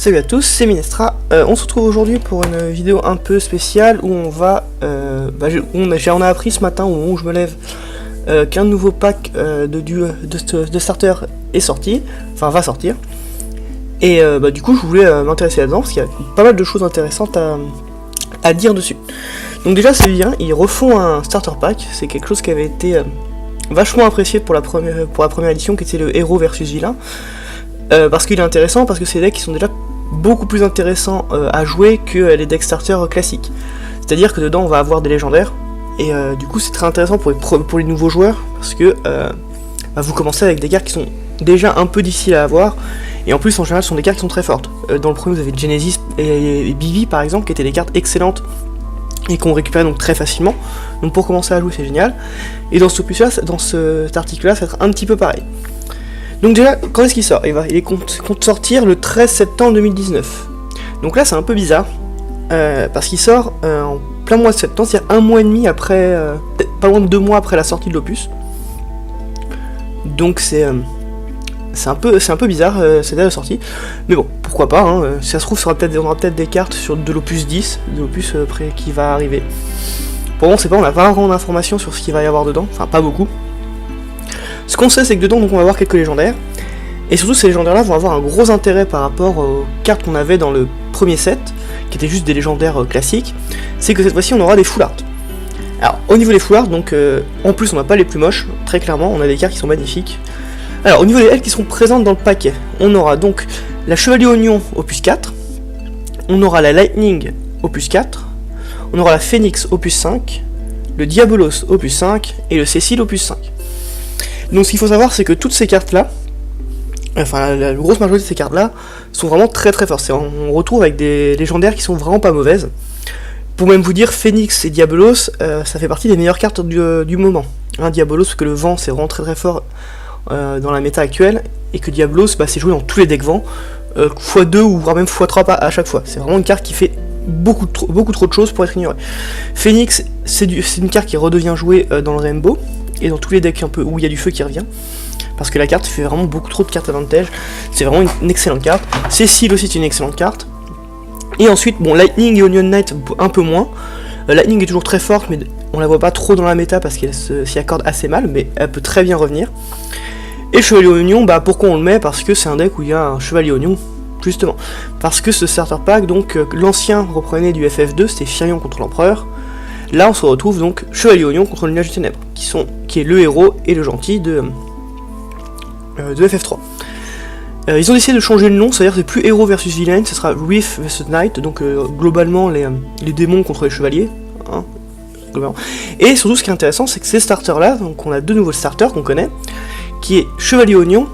Salut à tous, c'est Minestra. On se retrouve aujourd'hui pour une vidéo un peu spéciale où on va... on a appris ce matin, au moment où je me lève, qu'un nouveau pack de starter est sorti, enfin va sortir. Et du coup je voulais m'intéresser là-dedans parce qu'il y a pas mal de choses intéressantes à dire dessus. Donc déjà c'est bien, ils refont un starter pack, c'est quelque chose qui avait été vachement apprécié pour la première édition qui était le héros versus vilain. Parce qu'il est intéressant, parce que c'est des decks qui sont déjà beaucoup plus intéressants à jouer que les decks starters classiques. C'est-à-dire que dedans on va avoir des légendaires, et du coup c'est très intéressant pour les nouveaux joueurs, parce que vous commencez avec des cartes qui sont déjà un peu difficiles à avoir, et en plus en général ce sont des cartes qui sont très fortes. Dans le premier vous avez Genesis et Bivi par exemple, qui étaient des cartes excellentes, et qu'on récupère donc très facilement, donc pour commencer à jouer c'est génial. Et dans cet article-là, ça va être un petit peu pareil. Donc déjà, quand est-ce qu'il sort? Il compte sortir le 13 septembre 2019. Donc là c'est un peu bizarre, parce qu'il sort en plein mois de septembre, c'est-à-dire un mois et demi après, pas loin de 2 mois après la sortie de l'opus. Donc c'est un peu bizarre cette date de sortie, mais bon, pourquoi pas, hein, si ça se trouve, on aura peut-être des cartes de l'opus 10, de l'opus qui va arriver. Pour moi on sait pas, on n'a pas vraiment d'informations sur ce qu'il va y avoir dedans, enfin pas beaucoup. Ce qu'on sait c'est que dedans donc on va avoir quelques légendaires, et surtout ces légendaires là vont avoir un gros intérêt par rapport aux cartes qu'on avait dans le premier set, qui étaient juste des légendaires classiques, c'est que cette fois-ci on aura des full art. Alors au niveau des full art, donc en plus on n'a pas les plus moches, très clairement, on a des cartes qui sont magnifiques. Alors au niveau des ailes qui seront présentes dans le paquet, on aura donc la Chevalier Oignon opus 4, on aura la Lightning opus 4, on aura la Phoenix opus 5, le Diabolos opus 5 et le Cécile opus 5. Donc ce qu'il faut savoir c'est que toutes ces cartes là, enfin la grosse majorité de ces cartes là, sont vraiment très très fortes. On retrouve avec des légendaires qui sont vraiment pas mauvaises. Pour même vous dire, Phoenix et Diabolos, ça fait partie des meilleures cartes du moment. Diabolos parce que le vent c'est vraiment très très fort dans la méta actuelle, et que Diabolos c'est joué dans tous les decks vent, x2 ou voire même x3 à chaque fois. C'est vraiment une carte qui fait beaucoup trop de choses pour être ignorée. Phoenix c'est une carte qui redevient jouée dans le Rainbow, et dans tous les decks un peu où il y a du feu qui revient, parce que la carte fait vraiment beaucoup trop de cartes advantage, c'est vraiment une excellente carte. Cécile aussi c'est une excellente carte. Et ensuite, bon, Lightning et Onion Knight un peu moins. Lightning est toujours très forte, mais on la voit pas trop dans la méta parce qu'elle s'y accorde assez mal, mais elle peut très bien revenir. Et Chevalier Oignon, pourquoi on le met? Parce que c'est un deck où il y a un Chevalier Oignon, justement. Parce que ce starter pack, donc l'ancien reprenait du FF2, c'était Firion contre l'Empereur. Là on se retrouve donc Chevalier Oignon contre le Nuage des Ténèbres, qui est le héros et le gentil de FF3. Ils ont décidé de changer le nom, c'est-à-dire que c'est plus héros versus vilain, ce sera Wraith versus Knight, donc globalement les démons contre les chevaliers. Hein, globalement. Et surtout ce qui est intéressant c'est que ces starters là, donc on a deux nouveaux starters qu'on connaît, qui est Chevalier Oignon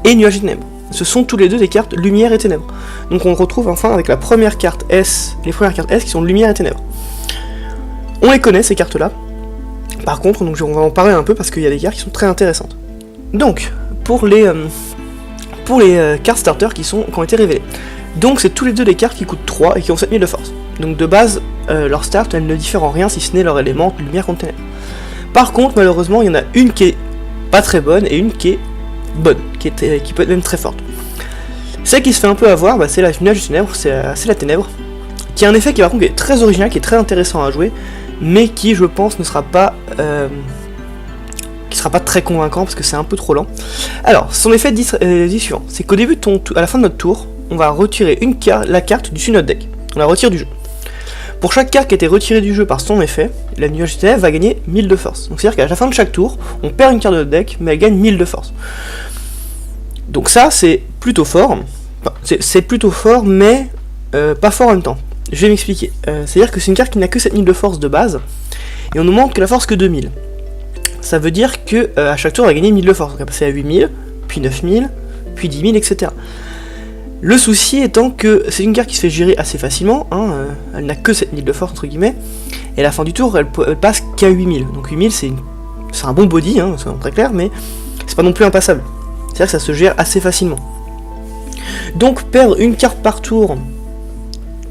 et Nuage des Ténèbres. Ce sont tous les deux des cartes Lumière et Ténèbres. Donc on retrouve enfin avec la première carte S, les premières cartes S qui sont Lumière et Ténèbres. On les connaît ces cartes là. Par contre, donc on va en parler un peu parce qu'il y a des cartes qui sont très intéressantes. Donc, pour les cartes starters qui ont été révélées. Donc c'est tous les deux des cartes qui coûtent 3 et qui ont 7000 de force. Donc de base, leur start, elles ne diffèrent en rien si ce n'est leur élément lumière contre ténèbres. Par contre, malheureusement, il y en a une qui est pas très bonne et une qui est bonne, qui peut être même très forte. Celle qui se fait un peu avoir, c'est la Nuage des Ténèbres, c'est la Ténèbre, qui a un effet qui par contre est très original, qui est très intéressant à jouer, mais qui je pense ne sera pas très convaincant parce que c'est un peu trop lent. Alors son effet dit suivant, c'est qu'au début à la fin de notre tour, on va retirer la carte du dessus de notre deck. On la retire du jeu. Pour chaque carte qui a été retirée du jeu par son effet, la Nuage des Ténèbres va gagner 1000 de force. Donc c'est à dire qu'à la fin de chaque tour, on perd une carte de notre deck, mais elle gagne 1000 de force. Donc ça c'est plutôt fort. Enfin, c'est plutôt fort, mais pas fort en même temps. Je vais m'expliquer. C'est-à-dire que c'est une carte qui n'a que 7000 de force de base, et on nous montre que la force que 2000. Ça veut dire que à chaque tour, on va gagner 1000 de force. Donc on va passer à 8000, puis 9000, puis 10 000, etc. Le souci étant que c'est une carte qui se fait gérer assez facilement, elle n'a que 7000 de force, entre guillemets, et à la fin du tour, elle passe qu'à 8000. Donc 8000, c'est un bon body, c'est très clair, mais c'est pas non plus impassable. C'est-à-dire que ça se gère assez facilement. Donc perdre une carte par tour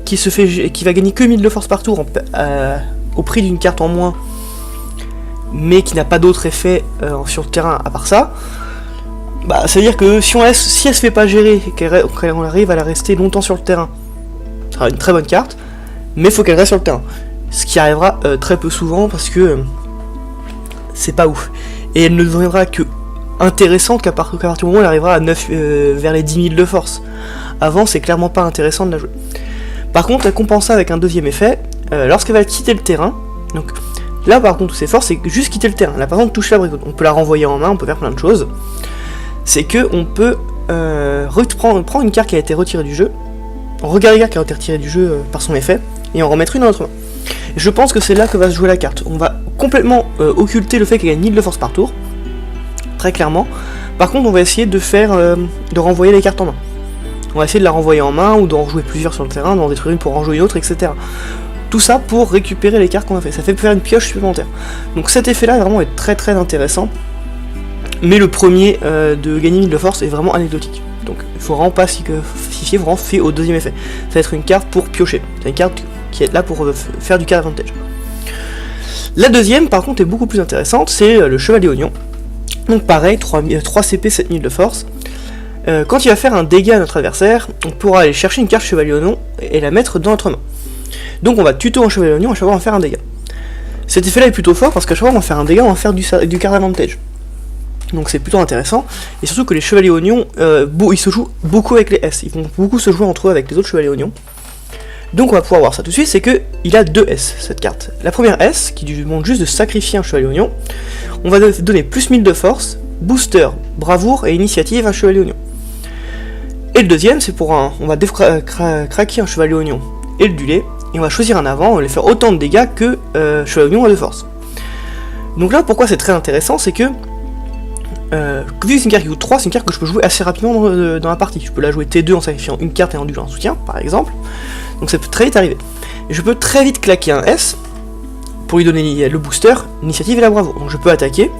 qui va gagner que 1000 de force par tour au prix d'une carte en moins, mais qui n'a pas d'autre effet sur le terrain à part ça, bah ça veut dire que si elle se fait pas gérer et qu'on arrive à la rester longtemps sur le terrain, ça sera une très bonne carte, mais il faut qu'elle reste sur le terrain. Ce qui arrivera très peu souvent parce que c'est pas ouf. Et elle ne deviendra que intéressante qu'à partir du moment où elle arrivera à 9, vers les 10 000 de force. Avant, c'est clairement pas intéressant de la jouer. Par contre, elle compense ça avec un deuxième effet, lorsqu'elle va quitter le terrain. Donc là, par contre, où c'est fort, c'est juste quitter le terrain. Là, par exemple, touche l'abricot. On peut la renvoyer en main, on peut faire plein de choses. C'est que on peut prendre une carte qui a été retirée du jeu, regarder la carte qui a été retirée du jeu par son effet, et en remettre une dans notre main. Et je pense que c'est là que va se jouer la carte. On va complètement occulter le fait qu'elle gagne 1000 de force par tour, très clairement. Par contre, on va essayer de renvoyer les cartes en main. On va essayer de la renvoyer en main, ou d'en jouer plusieurs sur le terrain, d'en détruire une pour en jouer une autre, etc. Tout ça pour récupérer les cartes qu'on a fait. Ça fait faire une pioche supplémentaire. Donc cet effet-là vraiment est très très intéressant. Mais le premier de gagner 1000 de force est vraiment anecdotique. Donc il faut vraiment pas s'y fier, vraiment fait au deuxième effet. Ça va être une carte pour piocher. C'est une carte qui est là pour faire du card advantage. La deuxième par contre est beaucoup plus intéressante, c'est le chevalier oignon. Donc pareil, 3 CP, 7000 de force. Quand il va faire un dégât à notre adversaire, on pourra aller chercher une carte chevalier oignon et la mettre dans notre main. Donc on va tuto un chevalier oignon à chaque fois on va faire un dégât. Cet effet là est plutôt fort parce qu'à chaque fois on va faire un dégât, on va faire du card advantage. Donc c'est plutôt intéressant, et surtout que les chevaliers oignons, ils se jouent beaucoup avec les S, ils vont beaucoup se jouer entre eux avec les autres chevaliers oignons. Donc on va pouvoir voir ça tout de suite, c'est que il a 2 S cette carte. La première S, qui lui demande juste de sacrifier un chevalier oignon, on va donner plus 1000 de force, booster, bravoure et initiative à un chevalier oignon. Et le deuxième, c'est pour on va craquer un chevalier oignon et le dueler, et on va choisir un avant, on va lui faire autant de dégâts que chevalier oignon a de force. Donc là, pourquoi c'est très intéressant, c'est que vu que c'est une carte qui coûte 3, c'est une carte que je peux jouer assez rapidement dans la partie. Je peux la jouer T2 en sacrifiant une carte et en duelant un soutien, par exemple. Donc ça peut très vite arriver. Et je peux très vite claquer un S pour lui donner le booster, l'initiative et la bravoure. Donc je peux attaquer.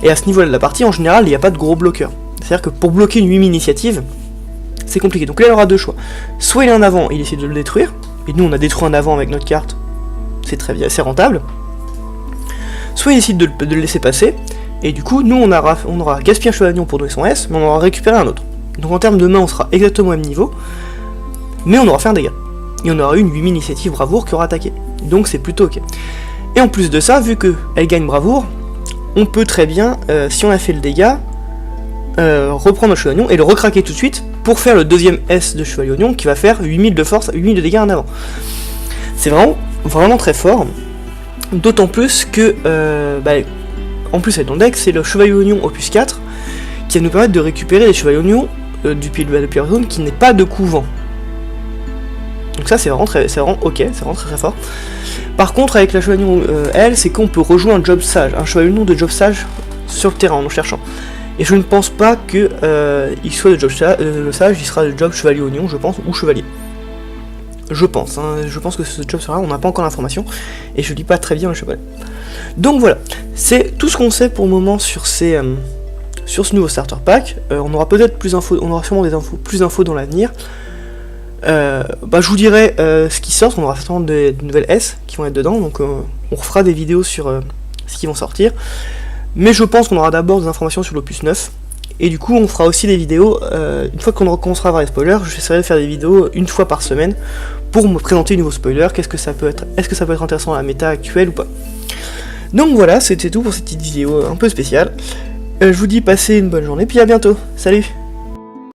Et à ce niveau-là de la partie, en général, il n'y a pas de gros bloqueurs. C'est-à-dire que pour bloquer une 8000 initiative, c'est compliqué. Donc là, il aura deux choix. Soit il est en avant et il essaie de le détruire. Et nous, on a détruit un avant avec notre carte. C'est très bien, c'est rentable. Soit il décide de le laisser passer. Et du coup, nous, on aura gaspillé un chevalier pour donner son S, mais on aura récupéré un autre. Donc en termes de main, on sera exactement au même niveau. Mais on aura fait un dégât. Et on aura eu une 8000 initiative bravoure qui aura attaqué. Donc c'est plutôt ok. Et en plus de ça, vu qu'elle gagne bravoure, on peut très bien, si on a fait le dégât, reprendre le chevalier oignon et le recraquer tout de suite pour faire le deuxième S de chevalier oignon qui va faire 8000 de force, 8000 de dégâts en avant. C'est vraiment très fort. D'autant plus que, en plus avec ton deck, c'est le chevalier oignon opus 4 qui va nous permettre de récupérer les chevaliers oignons du pied de la zone qui n'est pas de couvent. Donc ça c'est vraiment ok, c'est vraiment très fort. Par contre avec la chevalier oignon elle, c'est qu'on peut rejouer un job sage, un chevalier oignon de job sage sur le terrain en cherchant. Et je ne pense pas que il soit de job sage, il sera de job chevalier oignon, je pense, ou chevalier. Je pense que ce job sera, on n'a pas encore l'information, et je lis pas très bien le cheval. Donc voilà, c'est tout ce qu'on sait pour le moment sur sur ce nouveau starter pack. On aura peut-être plus d'infos, on aura sûrement plus d'infos dans l'avenir. Je vous dirai ce qui sort, on aura certainement des nouvelles S qui vont être dedans, donc on refera des vidéos sur ce qui vont sortir. Mais je pense qu'on aura d'abord des informations sur l'opus 9. Et du coup, on fera aussi des vidéos, une fois qu'on commencera à voir les spoilers, j'essaierai de faire des vidéos une fois par semaine pour me présenter les nouveaux spoilers, qu'est-ce que ça peut être, est-ce que ça peut être intéressant à la méta actuelle ou pas. Donc voilà, c'était tout pour cette petite vidéo un peu spéciale. Je vous dis passez une bonne journée, puis à bientôt, salut.